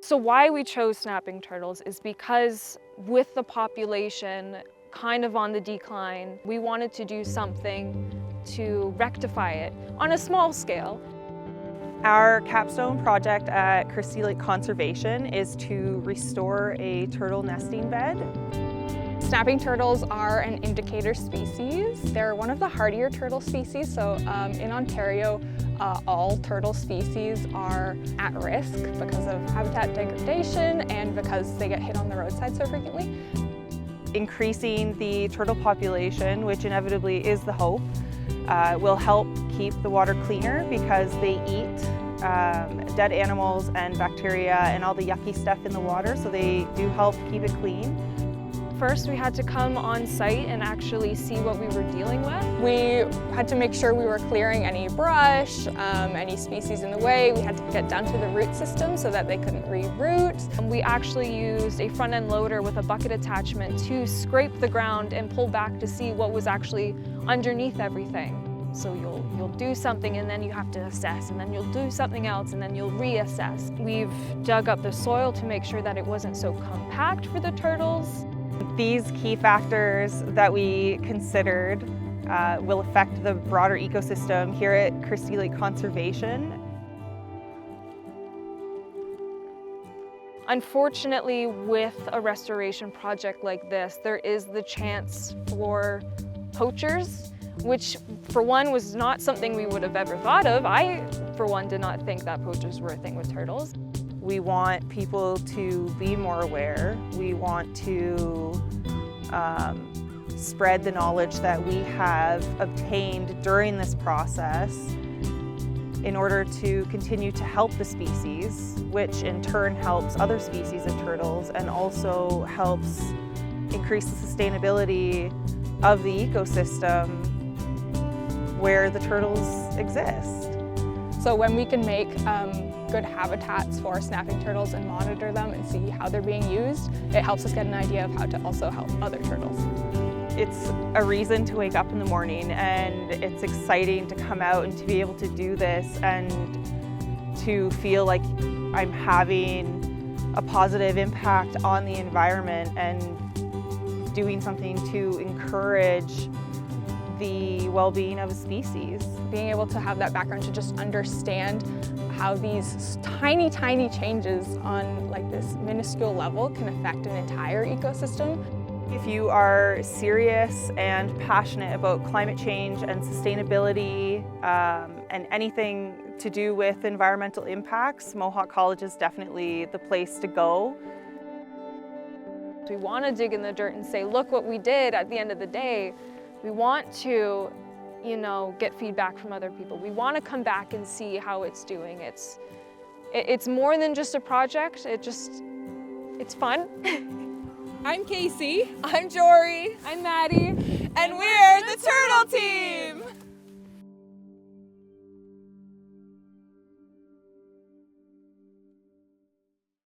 So why we chose snapping turtles is because with the population kind of on the decline, we wanted to do something to rectify it on a small scale. Our capstone project at Christie Lake Conservation is to restore a turtle nesting bed. Snapping turtles are an indicator species. They're one of the hardier turtle species, so in Ontario, all turtle species are at risk because of habitat degradation and because they get hit on the roadside so frequently. Increasing the turtle population, which inevitably is the hope, will help keep the water cleaner because they eat dead animals and bacteria and all the yucky stuff in the water, so they do help keep it clean. First, we had to come on site and actually see what we were dealing with. We had to make sure we were clearing any brush, any species in the way. We had to get down to the root system so that they couldn't reroot. We actually used a front-end loader with a bucket attachment to scrape the ground and pull back to see what was actually underneath everything. So you'll do something and then you have to assess, and then you'll do something else and then you'll reassess. We've dug up the soil to make sure that it wasn't so compact for the turtles. These key factors that we considered will affect the broader ecosystem here at Christie Lake Conservation. Unfortunately, with a restoration project like this, there is the chance for poachers, which for one was not something we would have ever thought of. I, for one, did not think that poachers were a thing with turtles. We want people to be more aware. We want to spread the knowledge that we have obtained during this process in order to continue to help the species, which in turn helps other species of turtles and also helps increase the sustainability of the ecosystem where the turtles exist. So when we can make good habitats for snapping turtles and monitor them and see how they're being used, it helps us get an idea of how to also help other turtles. It's a reason to wake up in the morning, and it's exciting to come out and to be able to do this and to feel like I'm having a positive impact on the environment and doing something to encourage the well-being of a species. Being able to have that background to just understand how these tiny, tiny changes on like this minuscule level can affect an entire ecosystem. If you are serious and passionate about climate change and sustainability and anything to do with environmental impacts, Mohawk College is definitely the place to go. We want to dig in the dirt and say, look what we did at the end of the day. We want to, get feedback from other people. We want to come back and see how it's doing. It's more than just a project. It's fun. I'm Casey. I'm Jory. I'm Maddie. And we're the Turtle Team!